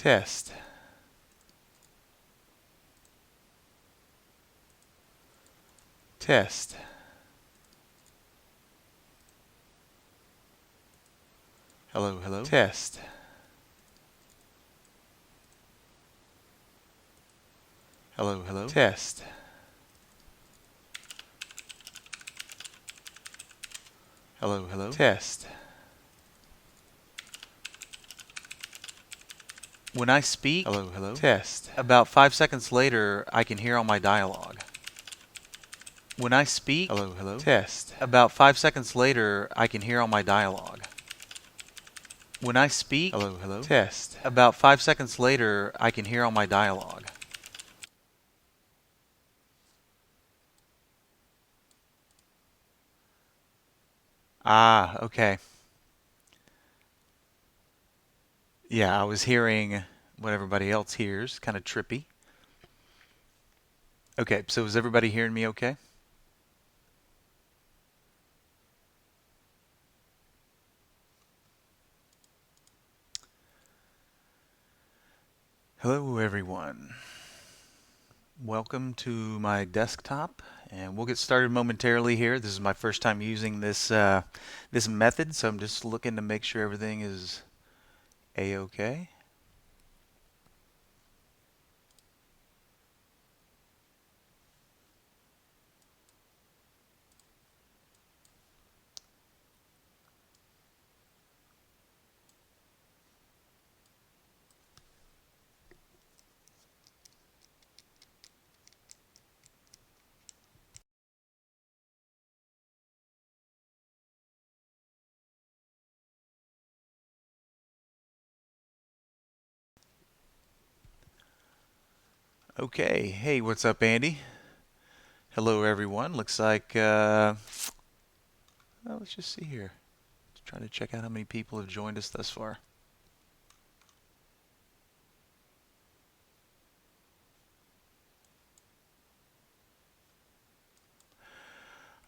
Test. Test. Hello, hello. Test. Hello, hello. Test. Hello, hello. Test. When I speak, hello, hello. Test. About 5 seconds later, I can hear all my dialogue. When I speak, hello, hello. Test. About 5 seconds later, I can hear all my dialogue. When I speak, hello, hello. Test. About 5 seconds later, I can hear all my dialogue. Ah, okay. Yeah, I was hearing what everybody else hears, kind of trippy. Okay, so is everybody hearing me okay? Hello, everyone. Welcome to my desktop, and we'll get started momentarily here. This is my first time using this method, so I'm just looking to make sure everything is a-okay. Okay, hey, what's up, Andy? Hello, everyone. Looks like, well, let's just see here. Just trying to check out how many people have joined us thus far.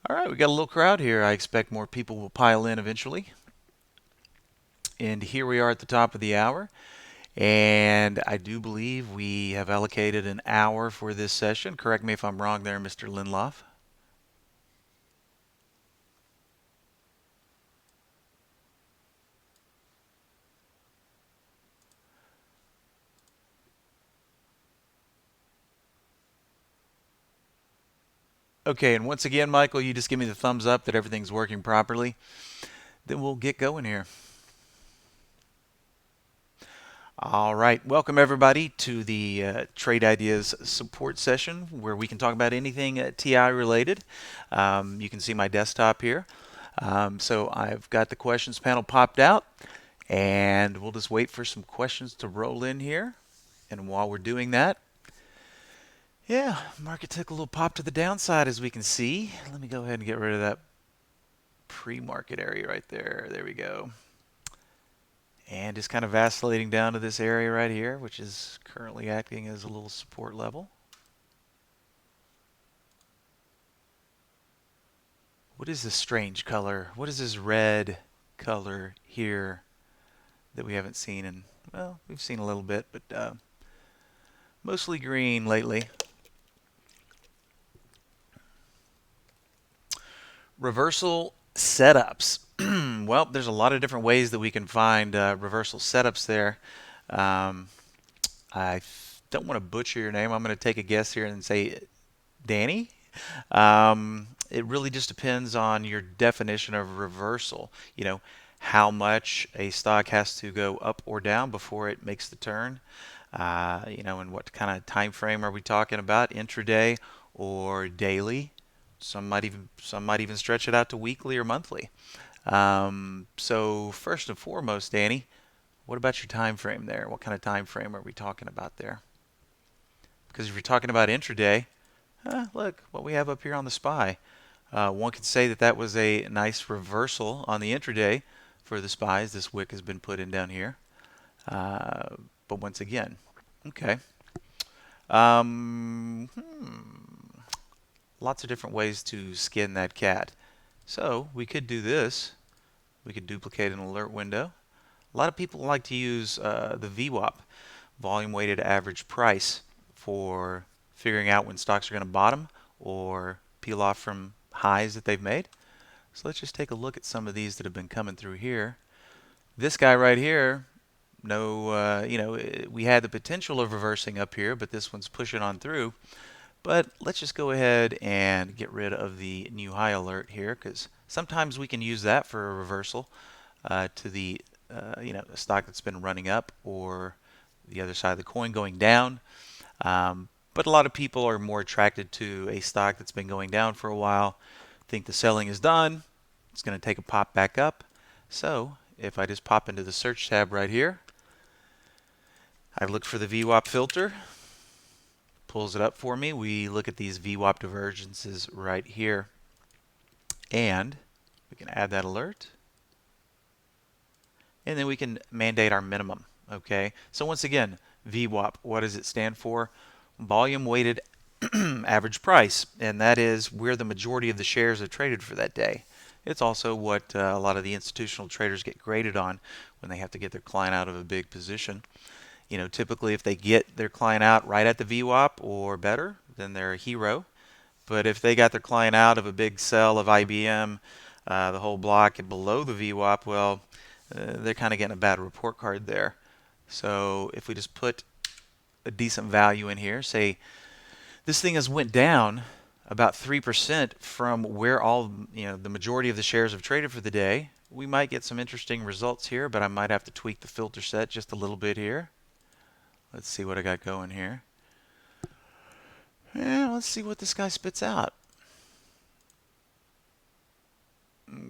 All right, we got a little crowd here. I expect more people will pile in eventually. And here we are at the top of the hour. And I do believe we have allocated an hour for this session. Correct me if I'm wrong there, Mr. Linloff. Okay, and once again, Michael, you just give me the thumbs up that everything's working properly. Then we'll get going here. All right, welcome everybody to the Trade Ideas support session where we can talk about anything TI related. You can see my desktop here. So I've got the questions panel popped out, and we'll just wait for some questions to roll in here. And while we're doing that, yeah, market took a little pop to the downside as we can see. Let me go ahead and get rid of that pre-market area right there. There we go. And just kind of vacillating down to this area right here, which is currently acting as a little support level. What is this strange color? What is this red color here that we haven't seen in, well, we've seen a little bit, but mostly green lately. Reversal setups. Well, there's a lot of different ways that we can find reversal setups there. Um, I don't want to butcher your name. I'm going to take a guess here and say Danny. It really just depends on your definition of reversal. You know, how much a stock has to go up or down before it makes the turn. You know, and what kind of time frame are we talking about? Intraday or daily? Some might even stretch it out to weekly or monthly. So first and foremost, Danny, what about your time frame there? What kind of time frame are we talking about there? Because if you're talking about intraday, look what we have up here on the SPY. One could say that that was a nice reversal on the intraday for the SPYs. This wick has been put in down here. But once again, okay. Um, Lots of different ways to skin that cat. So we could do this. We could duplicate an alert window. A lot of people like to use the VWAP. volume weighted average price for figuring out when stocks are going to bottom or peel off from highs that they've made. So let's just take a look at some of these that have been coming through here. This guy right here, no, we had the potential of reversing up here, but this one's pushing on through. But let's just go ahead and get rid of the new high alert here, because sometimes we can use that for a reversal to the a stock that's been running up or the other side of the coin going down. But a lot of people are more attracted to a stock that's been going down for a while, think the selling is done, it's going to take a pop back up. So if I just pop into the search tab right here, I look for the VWAP filter, pulls it up for me. We look at these VWAP divergences right here, and we can add that alert, and then we can mandate our minimum. Okay, so once again, VWAP, what does it stand for? Volume weighted average price, and that is where the majority of the shares are traded for that day. It's also what a lot of the institutional traders get graded on when they have to get their client out of a big position. Typically if they get their client out right at the VWAP or better, then they're a hero. But if they got their client out of a big sell of IBM, the whole block and below the VWAP, well, they're kind of getting a bad report card there. So if we just put a decent value in here, say this thing has went down about 3% from where the majority of the shares have traded for the day, we might get some interesting results here, but I might have to tweak the filter set just a little bit here. Let's see what I got going here. And let's see what this guy spits out.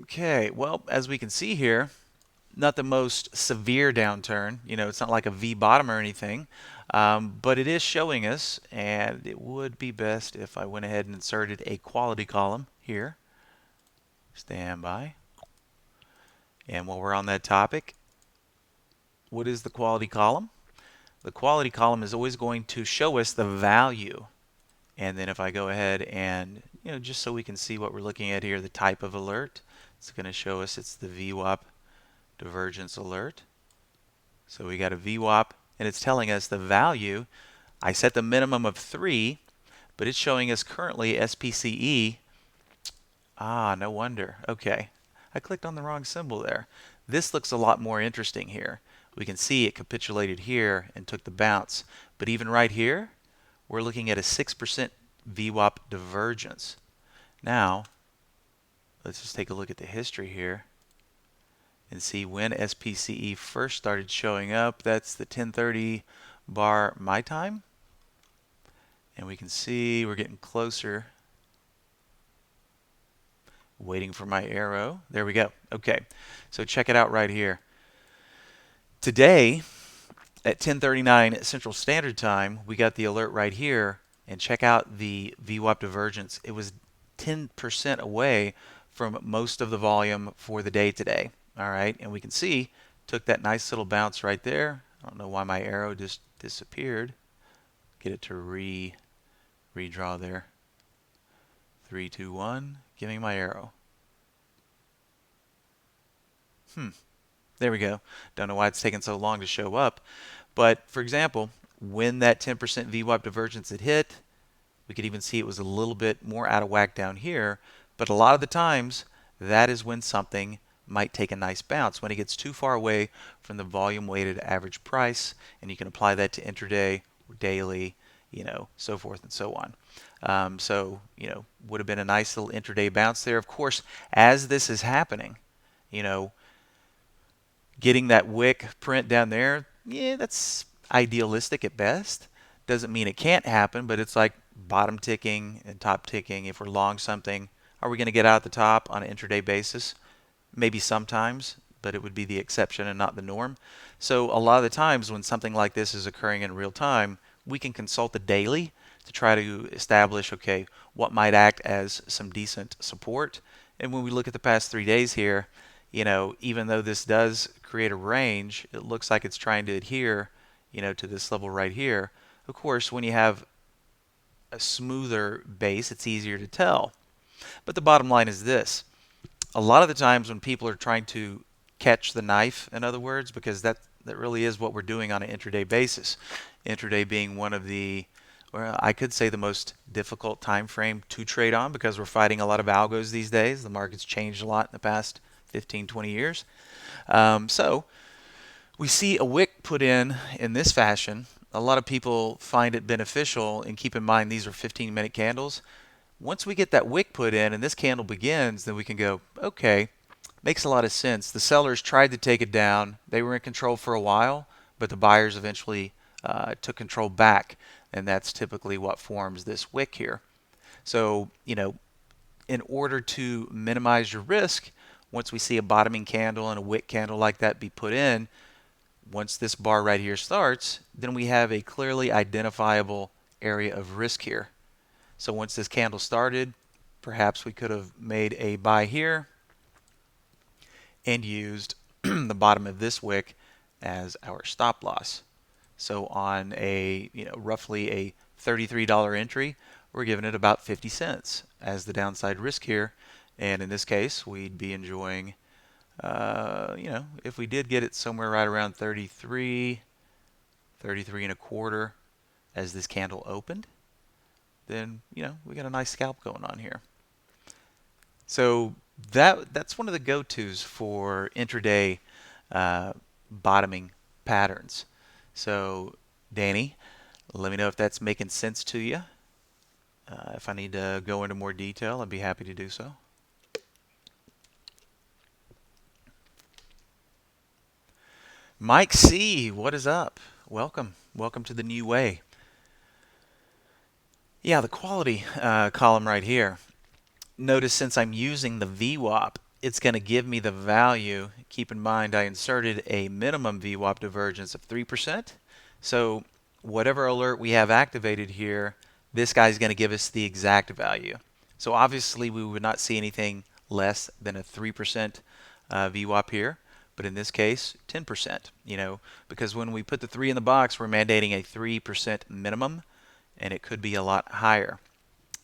Okay, well, as we can see here, not the most severe downturn. It's not like a V bottom or anything, but it is showing us, and it would be best if I went ahead and inserted a quality column here. Stand by. And while we're on that topic, what is the quality column? The quality column is always going to show us the value. And then if I go ahead and, just so we can see what we're looking at here, the type of alert, it's going to show us it's the VWAP divergence alert. So we got a VWAP, and it's telling us the value. I set the minimum of 3, but it's showing us currently SPCE. No wonder. Okay. I clicked on the wrong symbol there. This looks a lot more interesting here. We can see it capitulated here and took the bounce. But even right here, we're looking at a 6% VWAP divergence. Now, let's just take a look at the history here and see when SPCE first started showing up. That's the 10:30 bar my time. And we can see we're getting closer. Waiting for my arrow. There we go. Okay, so check it out right here. Today, at 10:39 Central Standard Time, we got the alert right here, and check out the VWAP divergence. It was 10% away from most of the volume for the day today. All right, and we can see took that nice little bounce right there. I don't know why my arrow just disappeared. Get it to redraw there. 3, 2, 1. Give me my arrow. There we go. Don't know why it's taken so long to show up. But for example, when that 10% VWAP divergence had hit, we could even see it was a little bit more out of whack down here. But a lot of the times, that is when something might take a nice bounce, when it gets too far away from the volume weighted average price, and you can apply that to intraday or daily, so forth and so on. Would have been a nice little intraday bounce there. Of course, as this is happening, getting that wick print down there, yeah, that's idealistic at best. Doesn't mean it can't happen, but it's like bottom ticking and top ticking. If we're long something, are we going to get out at the top on an intraday basis? Maybe sometimes, but it would be the exception and not the norm. So a lot of the times when something like this is occurring in real time, we can consult the daily to try to establish, okay, what might act as some decent support. And when we look at the past 3 days here, even though this does create a range, it looks like it's trying to adhere, to this level right here. Of course, when you have a smoother base, it's easier to tell. But the bottom line is this. A lot of the times when people are trying to catch the knife, in other words, because That really is what we're doing on an intraday basis. Intraday being one of the, well, I could say the most difficult time frame to trade on because we're fighting a lot of algos these days. The market's changed a lot in the past 15, 20 years. So we see a wick put in this fashion. A lot of people find it beneficial, and keep in mind these are 15-minute candles. Once we get that wick put in and this candle begins, then we can go, okay, makes a lot of sense. The sellers tried to take it down. They were in control for a while, but the buyers eventually took control back, and that's typically what forms this wick here. So, in order to minimize your risk, once we see a bottoming candle and a wick candle like that be put in, once this bar right here starts, then we have a clearly identifiable area of risk here. So once this candle started, perhaps we could have made a buy here and used the bottom of this wick as our stop loss. So on a roughly a $33 entry, we're giving it about 50 cents as the downside risk here. And in this case, we'd be enjoying, if we did get it somewhere right around 33, 33 and a quarter as this candle opened, then we got a nice scalp going on here. So that's one of the go-tos for intraday bottoming patterns. So Danny, let me know if that's making sense to you. If I need to go into more detail, I'd be happy to do so. Mike C, what is up? Welcome. Welcome to the new way. Yeah, the quality column right here. Notice since I'm using the VWAP, it's going to give me the value. Keep in mind I inserted a minimum VWAP divergence of 3%. So whatever alert we have activated here, this guy's going to give us the exact value. So obviously we would not see anything less than a 3% VWAP here. But in this case, 10%, because when we put the 3 in the box, we're mandating a 3% minimum, and it could be a lot higher.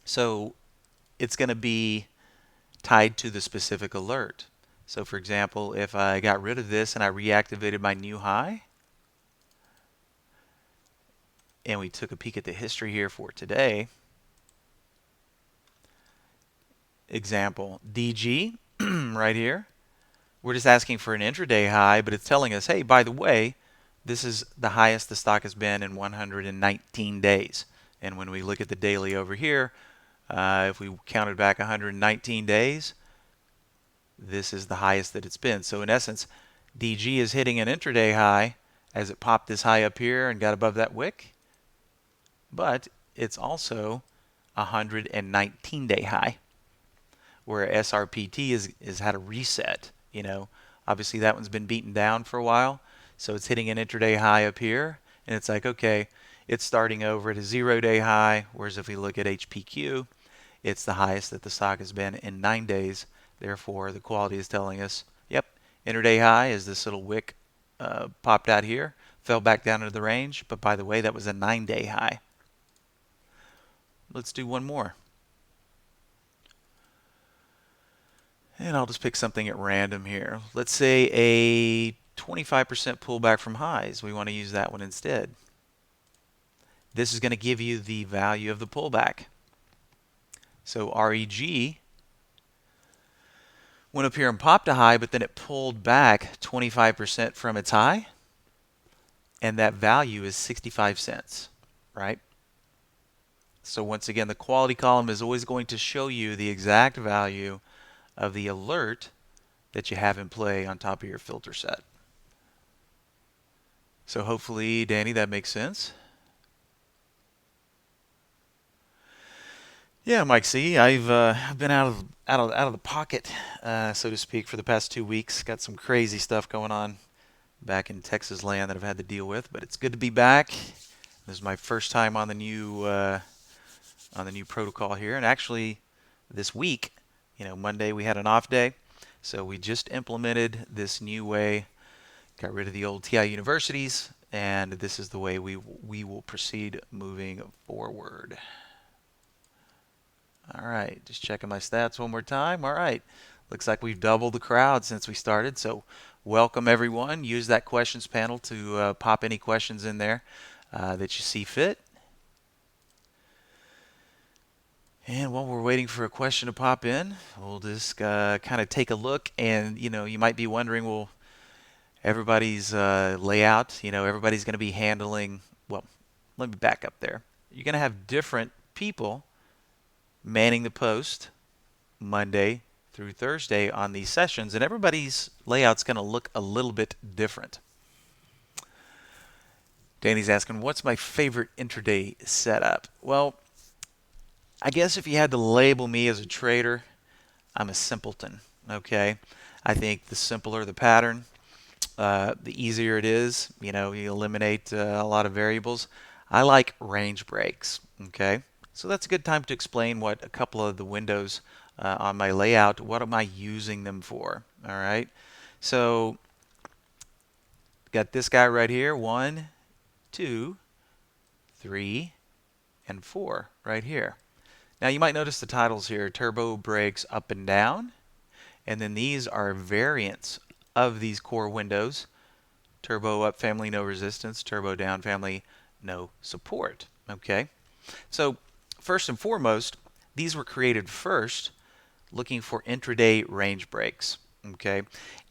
So it's going to be tied to the specific alert. So for example, if I got rid of this and I reactivated my new high, and we took a peek at the history here for today, example, DG right here, we're just asking for an intraday high, but it's telling us, hey, by the way, this is the highest the stock has been in 119 days. And when we look at the daily over here, if we counted back 119 days, this is the highest that it's been. So in essence, DG is hitting an intraday high as it popped this high up here and got above that wick, but it's also a 119-day high, where SRPT is had a reset. Obviously that one's been beaten down for a while, so it's hitting an intraday high up here, and it's like, okay, it's starting over at a 0-day high, whereas if we look at HPQ, it's the highest that the stock has been in 9 days. Therefore, the quality is telling us, yep, intraday high is this little wick popped out here, fell back down into the range, but by the way, that was a 9-day high. Let's do one more. And I'll just pick something at random here. Let's say a 25% pullback from highs. We want to use that one instead. This is going to give you the value of the pullback. So REG went up here and popped a high, but then it pulled back 25% from its high. And that value is 65 cents, right? So once again, the quality column is always going to show you the exact value of the alert that you have in play on top of your filter set. So hopefully, Danny, that makes sense. Yeah, Mike C, I've been out of the pocket, so to speak, for the past 2 weeks. Got some crazy stuff going on back in Texas land that I've had to deal with, but it's good to be back. This is my first time on the new protocol here, and actually this week, Monday we had an off day, so we just implemented this new way, got rid of the old TI universities, and this is the way we will proceed moving forward. All right, just checking my stats one more time. All right, Looks like we've doubled the crowd since we started, so welcome everyone. Use that questions panel to pop any questions in there that you see fit. And while we're waiting for a question to pop in, we'll just kind of take a look. And you might be wondering, well, everybody's layout, everybody's going to be handling. Well, let me back up there. You're going to have different people manning the post Monday through Thursday on these sessions, and everybody's layout's going to look a little bit different. Danny's asking, what's my favorite intraday setup? Well, I guess if you had to label me as a trader, I'm a simpleton. Okay, I think the simpler the pattern, the easier it is. You eliminate a lot of variables. I like range breaks. Okay, so that's a good time to explain what a couple of the windows on my layout, what am I using them for? All right, so got this guy right here, 1, 2, 3, and 4 right here. Now you might notice the titles here, turbo breaks up and down, and then these are variants of these core windows. Turbo up family, no resistance. Turbo down family, no support. Okay, so first and foremost, these were created first looking for intraday range breaks. Okay,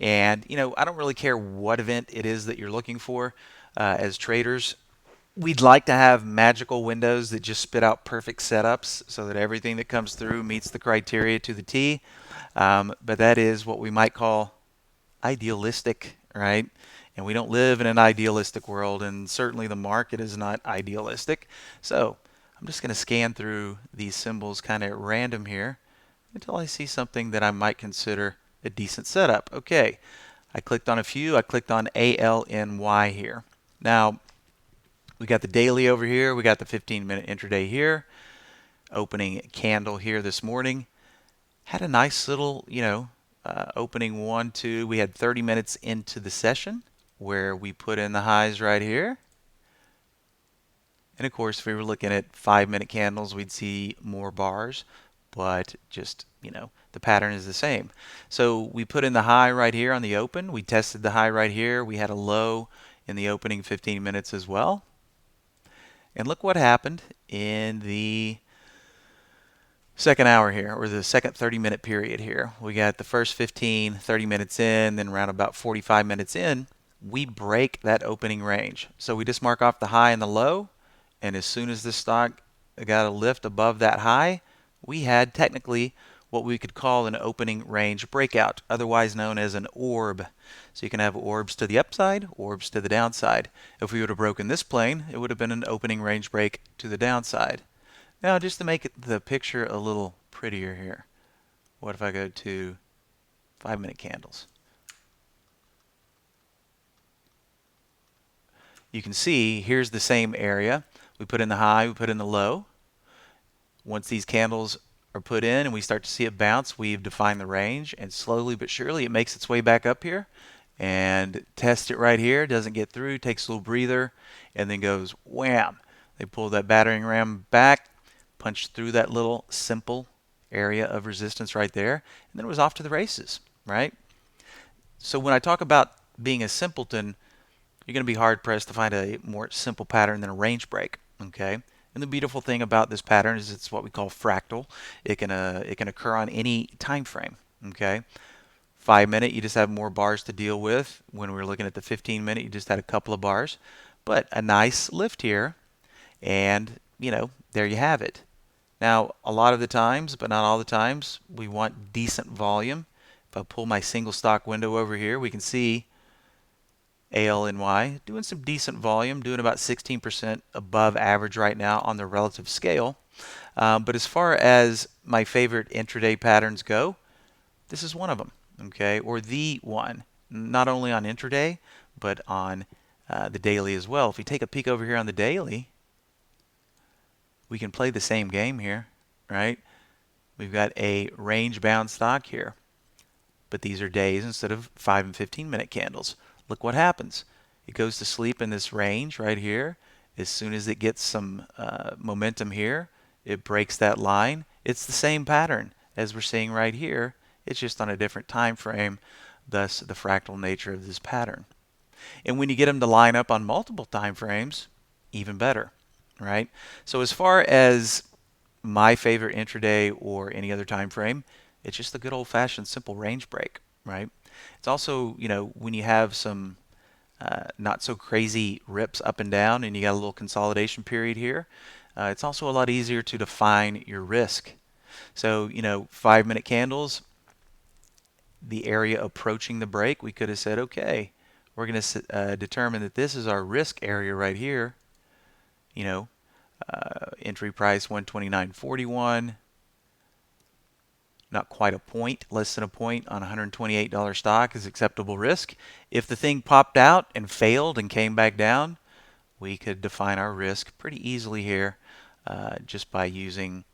and I don't really care what event it is that you're looking for. As traders, we'd like to have magical windows that just spit out perfect setups so that everything that comes through meets the criteria to the T. But that is what we might call idealistic, right? And we don't live in an idealistic world, and certainly the market is not idealistic. So I'm just going to scan through these symbols kind of at random here until I see something that I might consider a decent setup. Okay, I clicked on a few. I clicked on ALNY here. Now, we got the daily over here. We got the 15-minute intraday here. Opening candle here this morning. Had a nice little, opening 1, 2. We had 30 minutes into the session where we put in the highs right here. And of course, if we were looking at 5-minute candles, we'd see more bars, but just, the pattern is the same. So we put in the high right here on the open. We tested the high right here. We had a low in the opening 15 minutes as well. And look what happened in the second hour here, or the second 30-minute period here. We got the first 15, 30 minutes in, then around about 45 minutes in, we break that opening range. So we just mark off the high and the low, and as soon as the stock got a lift above that high, we had technically what we could call an opening range breakout, otherwise known as an orb. So you can have orbs to the upside, orbs to the downside. If we would have broken this plane, it would have been an opening range break to the downside. Now, just to make the picture a little prettier here, what if I go to 5-minute candles? You can see here's the same area. We put in the high, we put in the low. Once these candles are put in and we start to see it bounce, we've defined the range, and slowly but surely it makes its way back up here and test it right here. Doesn't get through, takes a little breather, and then goes wham. They pull that battering ram back, punch through that little simple area of resistance right there, and then it was off to the races, right? So when I talk about being a simpleton, you're going to be hard pressed to find a more simple pattern than a range break. Okay, and the beautiful thing about this pattern is it's what we call fractal. It can occur on any time frame. Okay, 5-minute you just have more bars to deal with. When we were looking at the 15-minute, you just had a couple of bars, but a nice lift here, and there you have it. Now, a lot of the times, but not all the times, we want decent volume. If I pull my single stock window over here, we can see ALNY doing some decent volume, doing about 16% above average right now on the relative scale. But as far as my favorite intraday patterns go, this is one of them, okay, or the one, not only on intraday, but on the daily as well. If we take a peek over here on the daily, we can play the same game here, right? We've got a range bound stock here, but these are days instead of 5 and 15-minute candles. Look what happens. It goes to sleep in this range right here. As soon as it gets some momentum here, it breaks that line. It's the same pattern as we're seeing right here It's just on a different time frame, thus the fractal nature of this pattern. And when you get them to line up on multiple time frames, even better, right? So as far as my favorite intraday or any other time frame, it's just the good old-fashioned simple range break, right? It's also, when you have some not so crazy rips up and down and you got a little consolidation period here, it's also a lot easier to define your risk. So, 5-minute candles, the area approaching the break, we could have said, okay, we're going to determine that this is our risk area right here. Entry price 129.41. Not quite a point, less than a point on $128 stock is acceptable risk. If the thing popped out and failed and came back down, we could define our risk pretty easily here just by using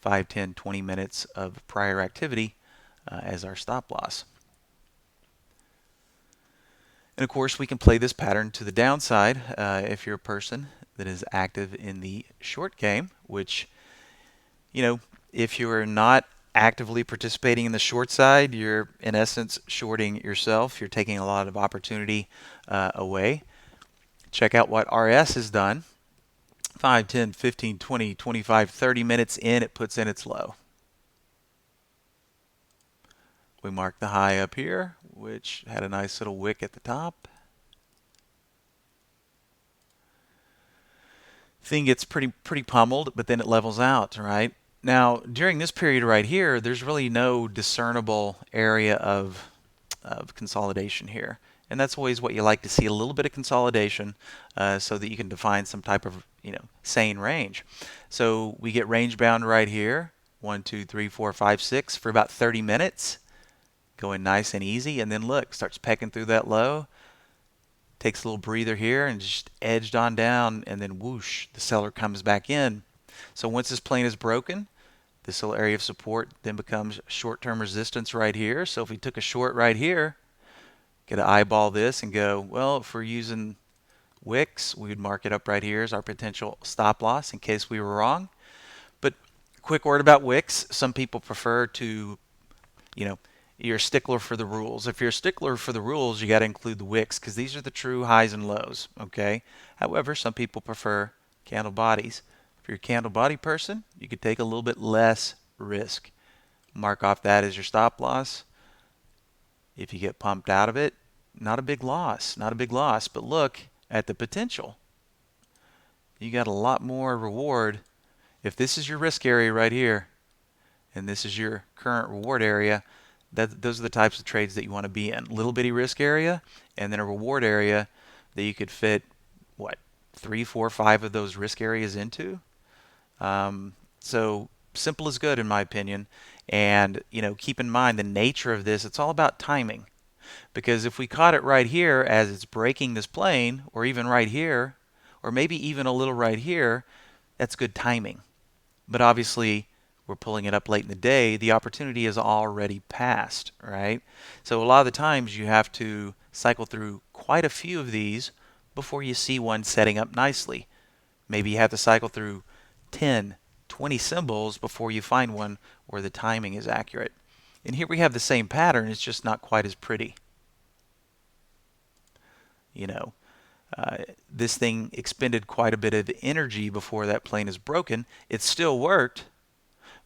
5, 10, 20 minutes of prior activity as our stop loss. And of course, we can play this pattern to the downside if you're a person that is active in the short game, which, if you are not actively participating in the short side, you're in essence shorting yourself. You're taking a lot of opportunity away. Check out what RS has done. 5, 10, 15, 20, 25, 30 minutes in, it puts in its low. We mark the high up here, which had a nice little wick at the top. Thing gets pretty pummeled, but then it levels out, right? Now, during this period right here, there's really no discernible area of consolidation here. And that's always what you like to see, a little bit of consolidation so that you can define some type of sane range. So we get range bound right here, 1, 2, 3, 4, 5, 6 for about 30 minutes, going nice and easy. And then look, starts pecking through that low, takes a little breather here and just edged on down, and then whoosh, the seller comes back in. So once this plane is broken, this little area of support then becomes short-term resistance right here. So if we took a short right here, get to eyeball this and go, well, if we're using wicks, we would mark it up right here as our potential stop loss in case we were wrong. But quick word about wicks. Some people prefer to, you're a stickler for the rules. If you're a stickler for the rules, you got to include the wicks because these are the true highs and lows, okay? However, some people prefer candle bodies. If you're a candle body person, you could take a little bit less risk. Mark off that as your stop loss. If you get pumped out of it, not a big loss, not a big loss. But look at the potential. You got a lot more reward. If this is your risk area right here, and this is your current reward area, those are the types of trades that you want to be in. Little bitty risk area, and then a reward area that you could fit, 3, 4, 5 of those risk areas into. So simple is good in my opinion. And keep in mind the nature of this. It's all about timing. Because if we caught it right here as it's breaking this plane, or even right here, or maybe even a little right here, that's good timing. But obviously, we're pulling it up late in the day, the opportunity is already passed, right? So a lot of the times you have to cycle through quite a few of these before you see one setting up nicely. Maybe you have to cycle through 10, 20 symbols before you find one where the timing is accurate. And here we have the same pattern, it's just not quite as pretty. This thing expended quite a bit of energy before that plane is broken. It still worked,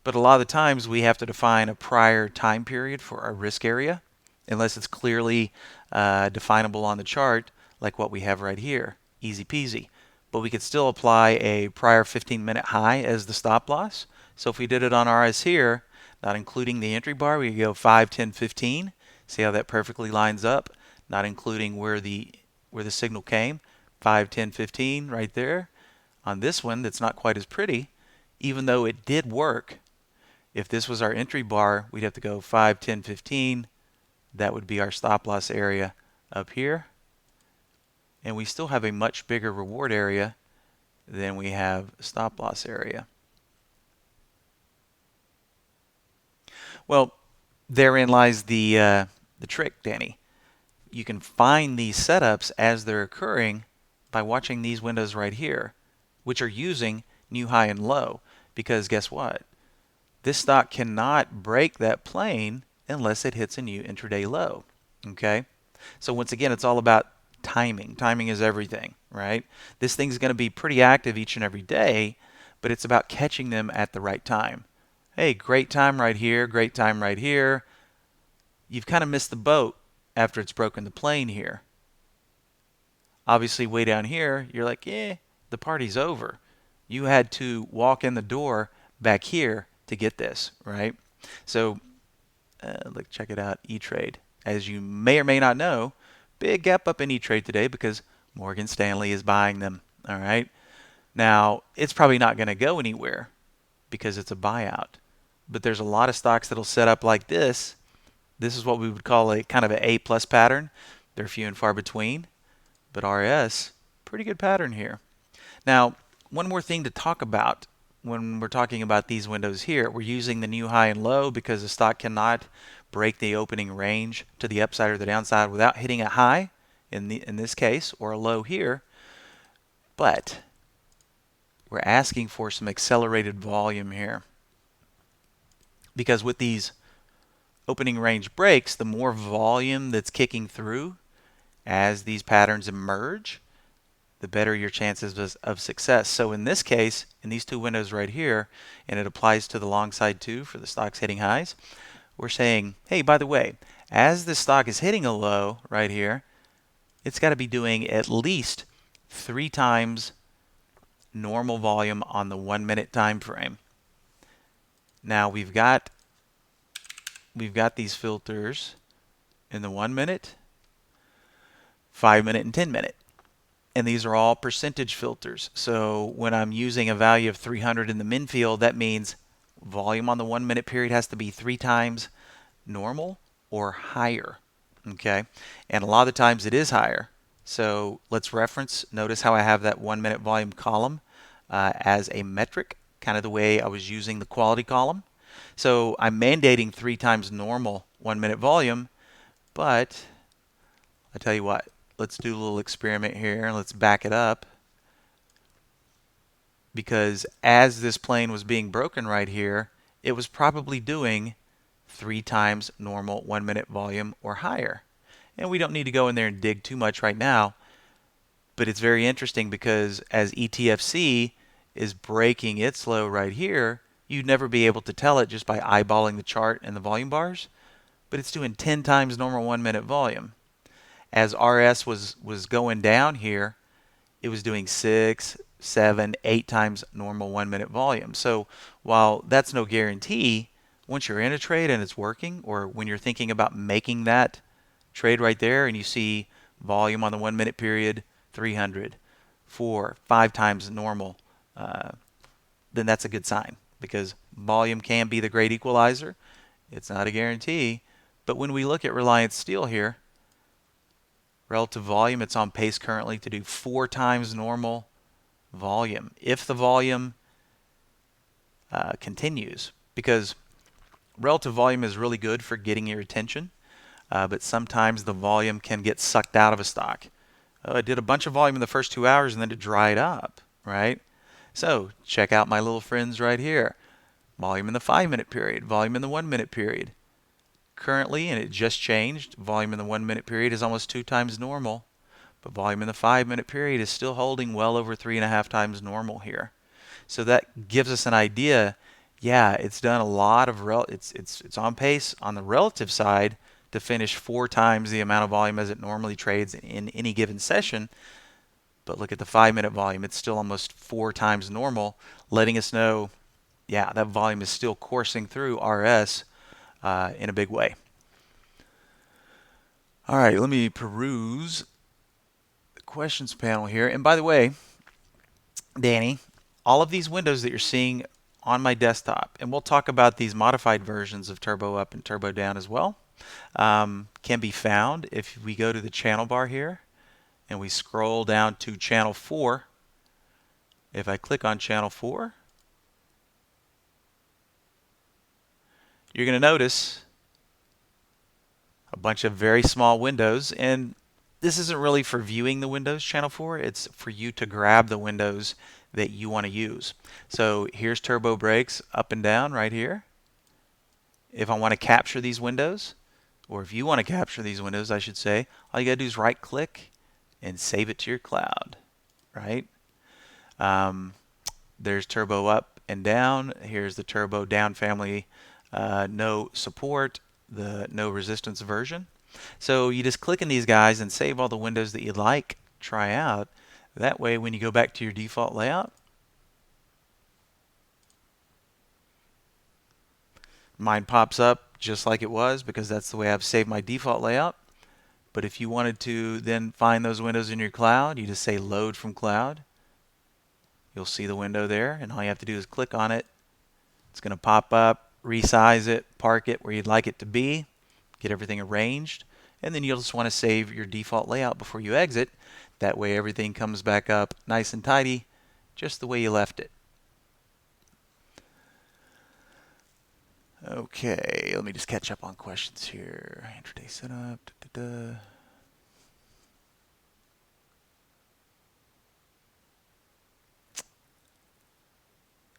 but a lot of the times we have to define a prior time period for our risk area, unless it's clearly definable on the chart, like what we have right here. Easy peasy. But we could still apply a prior 15-minute high as the stop loss. So if we did it on RS here, not including the entry bar, we could go 5, 10, 15. See how that perfectly lines up? Not including where the signal came. 5, 10, 15 right there. On this one that's not quite as pretty, even though it did work, if this was our entry bar, we'd have to go 5, 10, 15. That would be our stop loss area up here. And we still have a much bigger reward area than we have stop loss area. Well, therein lies the trick, Danny. You can find these setups as they're occurring by watching these windows right here, which are using new high and low. Because guess what? This stock cannot break that plane unless it hits a new intraday low. Okay? So once again, it's all about timing. Timing is everything, right? This thing's going to be pretty active each and every day, but it's about catching them at the right time. Hey, great time right here, great time right here. You've kind of missed the boat after it's broken the plane here. Obviously, way down here, you're like, the party's over. You had to walk in the door back here to get this, right? So, let's check it out, E-Trade. As you may or may not know, big gap up in E-Trade today because Morgan Stanley is buying them, all right? Now, it's probably not going to go anywhere because it's a buyout. But there's a lot of stocks that'll set up like this. This is what we would call a kind of an A+ pattern. They're few and far between. But RS, pretty good pattern here. Now, one more thing to talk about when we're talking about these windows here. We're using the new high and low because the stock cannot break the opening range to the upside or the downside without hitting a high in this case, or a low here. But we're asking for some accelerated volume here, because with these opening range breaks, the more volume that's kicking through as these patterns emerge, the better your chances of success. So in this case, in these two windows right here, and it applies to the long side too for the stocks hitting highs, we're saying, hey, by the way, as this stock is hitting a low right here, it's got to be doing at least 3 times normal volume on the 1 minute time frame. Now we've got these filters in the 1 minute, 5 minute, and 10 minute. And these are all percentage filters. So when I'm using a value of 300 in the min field, that means volume on the 1 minute period has to be 3 times normal or higher. Okay? And a lot of the times it is higher. So let's notice how I have that 1 minute volume column as a metric, kind of the way I was using the quality column. So I'm mandating 3 times normal 1 minute volume, but I tell you what, let's do a little experiment here. Let's back it up, because as this plane was being broken right here, it was probably doing 3 times normal 1 minute volume or higher. And we don't need to go in there and dig too much right now, but it's very interesting because as ETFC is breaking its low right here, you'd never be able to tell it just by eyeballing the chart and the volume bars, but it's doing 10 times normal 1 minute volume. As RS was going down here, it was doing 6, 7, 8 times normal 1 minute volume. So while that's no guarantee, once you're in a trade and it's working, or when you're thinking about making that trade right there and you see volume on the 1 minute period 300, 4, 5 times normal, then that's a good sign, because volume can be the great equalizer. It's not a guarantee. But when we look at Reliance Steel here, relative volume, it's on pace currently to do 4 times normal volume if the volume continues, because relative volume is really good for getting your attention, but sometimes the volume can get sucked out of a stock. I did a bunch of volume in the first 2 hours and then it dried up, right? So check out my little friends right here. Volume in the 5 minute period, volume in the 1 minute period. Currently, and it just changed, volume in the 1 minute period is almost 2 times normal, but volume in the 5 minute period is still holding well over 3.5 times normal here. So that gives us an idea. Yeah, it's done a lot of it's on pace on the relative side to finish 4 times the amount of volume as it normally trades in any given session. But look at the 5 minute volume, it's still almost 4 times normal, letting us know, yeah, that volume is still coursing through RS in a big way. All right, let me peruse the questions panel here. And by the way, Danny, all of these windows that you're seeing on my desktop, and we'll talk about these modified versions of Turbo Up and Turbo Down as well, can be found if we go to the channel bar here and we scroll down to channel 4. If I click on channel 4, you're going to notice a bunch of very small windows, and this isn't really for viewing the windows, channel 4, it's for you to grab the windows that you want to use. So here's turbo brakes up and down right here. If I want to capture these windows, or if you want to capture these windows, I should say, all you got to do is right click and save it to your cloud, right? Um, there's turbo up and down. Here's the turbo down family, no support, the no resistance version. So you just click in these guys and save all the windows that you'd like, try out. That way when you go back to your default layout, mine pops up just like it was because that's the way I've saved my default layout. But if you wanted to then find those windows in your cloud, you just say load from cloud. You'll see the window there, and all you have to do is click on it. It's going to pop up, resize it, park it where you'd like it to be, get everything arranged, and then you'll just want to save your default layout before you exit. That way everything comes back up nice and tidy, just the way you left it. Okay, let me just catch up on questions here. Intraday setup.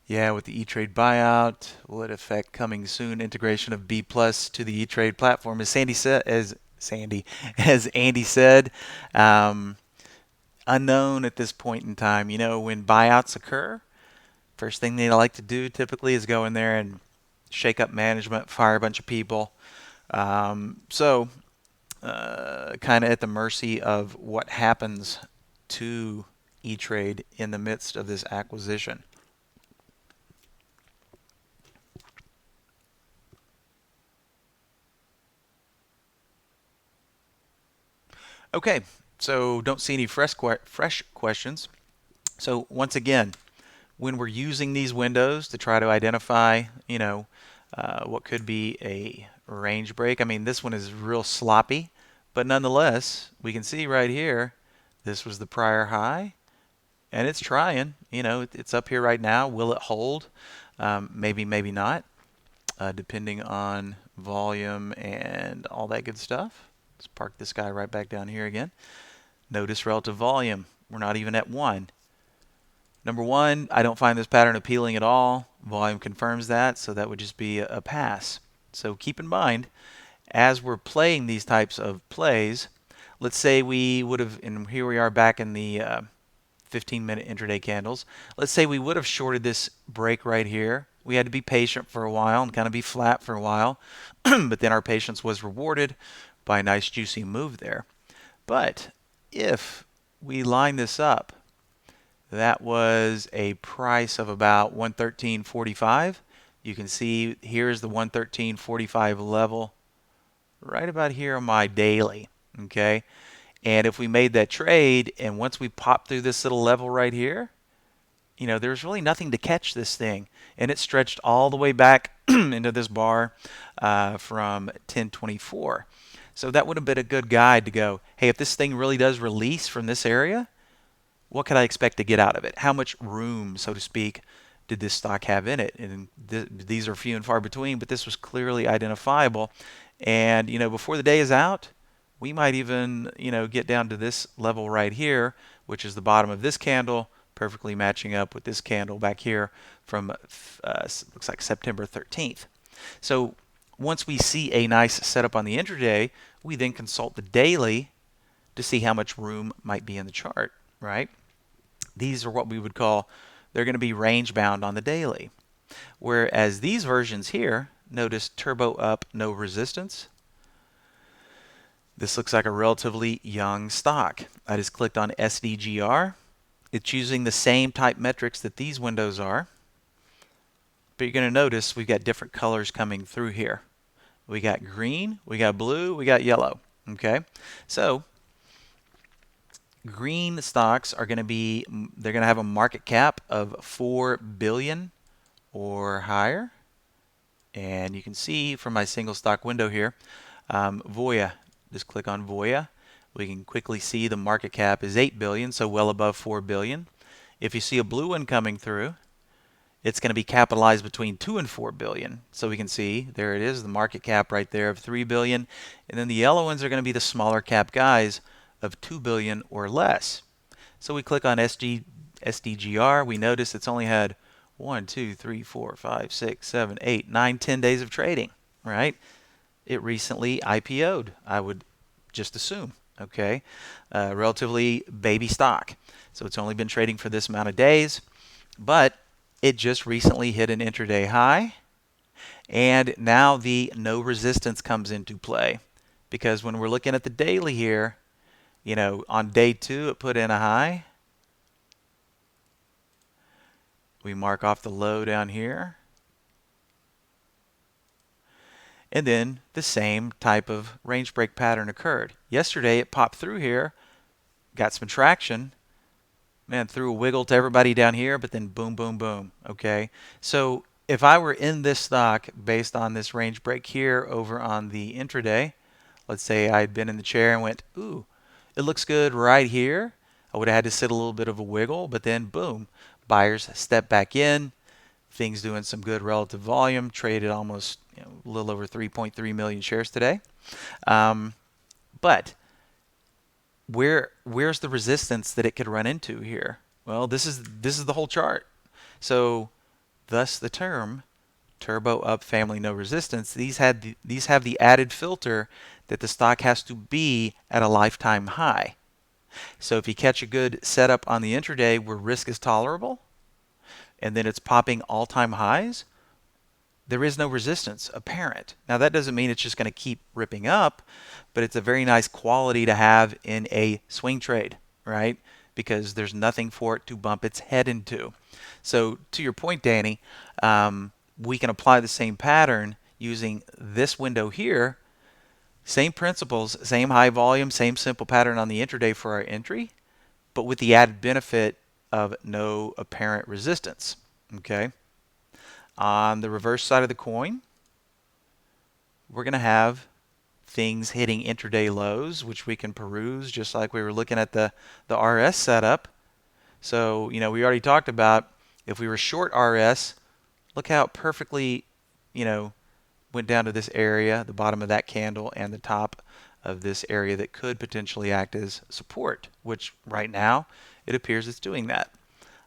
Yeah, with the E-Trade buyout, will it affect coming soon integration of B Plus to the E-Trade platform? As Andy said, unknown at this point in time. You know, when buyouts occur, first thing they like to do typically is go in there and shake up management, fire a bunch of people. So kind of at the mercy of what happens to E-Trade in the midst of this acquisition. Okay, so don't see any fresh questions. So once again, when we're using these windows to try to identify, what could be a range break. I mean, this one is real sloppy, but nonetheless, we can see right here, this was the prior high, and it's trying. It's up here right now. Will it hold? Maybe, maybe not, depending on volume and all that good stuff. Let's park this guy right back down here again. Notice relative volume. We're not even at 1. Number one, I don't find this pattern appealing at all. Volume confirms that, so that would just be a pass. So keep in mind, as we're playing these types of plays, let's say we would have, and here we are back in the 15-minute intraday candles. Let's say we would have shorted this break right here. We had to be patient for a while and kind of be flat for a while, but then our patience was rewarded by a nice juicy move there. But if we line this up, that was a price of about 113.45. You can see here's the 113.45 level right about here on my daily. Okay, and if we made that trade, and once we pop through this little level right here, there's really nothing to catch this thing, and it stretched all the way back into this bar from 1024. So that would have been a good guide to go, hey, if this thing really does release from this area, what could I expect to get out of it? How much room, so to speak, did this stock have in it? And these are few and far between, but this was clearly identifiable. And before the day is out, we might even get down to this level right here, which is the bottom of this candle, perfectly matching up with this candle back here from looks like September 13th. So once we see a nice setup on the intraday, we then consult the daily to see how much room might be in the chart, right? These are what we would call, they're going to be range bound on the daily. Whereas these versions here, notice turbo up, no resistance. This looks like a relatively young stock. I just clicked on SDGR. It's using the same type metrics that these windows are. But you're going to notice we've got different colors coming through here. We got green, we got blue, we got yellow. Okay, so green stocks are going to be, they're going to have a market cap of 4 billion or higher. And you can see from my single stock window here, Voya, just click on Voya. We can quickly see the market cap is 8 billion, so well above 4 billion. If you see a blue one coming through, it's going to be capitalized between 2 and 4 billion. So we can see, there it is, the market cap right there of 3 billion. And then the yellow ones are going to be the smaller cap guys of 2 billion or less. So we click on SDGR. We notice it's only had 1, 2, 3, 4, 5, 6, 7, 8, 9, 10 days of trading. right? It recently IPO'd, I would just assume, okay? Relatively baby stock. So it's only been trading for this amount of days, but it just recently hit an intraday high, and now the no resistance comes into play. Because when we're looking at the daily here, on day 2 it put in a high. We mark off the low down here. And then the same type of range break pattern occurred. Yesterday it popped through here, got some traction, man, threw a wiggle to everybody down here, but then boom, boom, boom. Okay, so if I were in this stock based on this range break here over on the intraday, let's say I'd been in the chair and went, ooh, it looks good right here. I would have had to sit a little bit of a wiggle, but then boom, buyers step back in. Things doing some good relative volume, traded almost a little over 3.3 million shares today. But where's the resistance that it could run into here? Well, this is the whole chart. So thus the term turbo up family no resistance. These have the added filter that the stock has to be at a lifetime high. So if you catch a good setup on the intraday where risk is tolerable, and then it's popping all-time highs, there is no resistance apparent. Now that doesn't mean it's just going to keep ripping up, but it's a very nice quality to have in a swing trade, right? Because there's nothing for it to bump its head into. So to your point, Danny, we can apply the same pattern using this window here. Same principles, same high volume, same simple pattern on the intraday for our entry, but with the added benefit of no apparent resistance. Okay. On the reverse side of the coin, we're going to have things hitting intraday lows, which we can peruse just like we were looking at the RS setup. So, we already talked about if we were short RS, look how it perfectly, went down to this area, the bottom of that candle and the top of this area that could potentially act as support, which right now it appears it's doing that.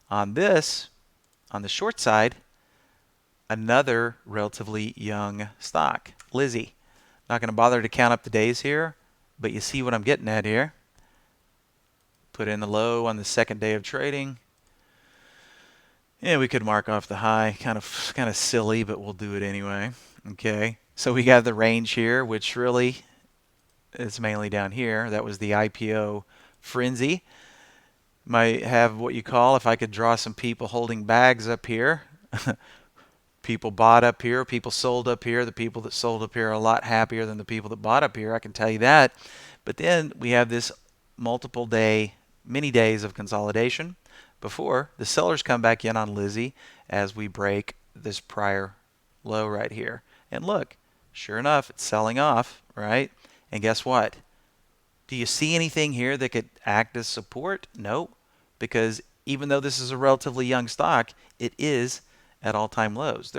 On the short side, another relatively young stock, Lizzie. Not going to bother to count up the days here, but you see what I'm getting at here. Put in the low on the second day of trading. Yeah, we could mark off the high. Kind of silly, but we'll do it anyway. Okay, so we got the range here, which really is mainly down here. That was the IPO frenzy. Might have what you call, if I could draw some people holding bags up here. People bought up here, people sold up here. The people that sold up here are a lot happier than the people that bought up here, I can tell you that. But then we have this multiple day, many days of consolidation before the sellers come back in on Lizzie as we break this prior low right here. And look, sure enough, it's selling off, right? And guess what? Do you see anything here that could act as support? No, because even though this is a relatively young stock, it is at all-time lows.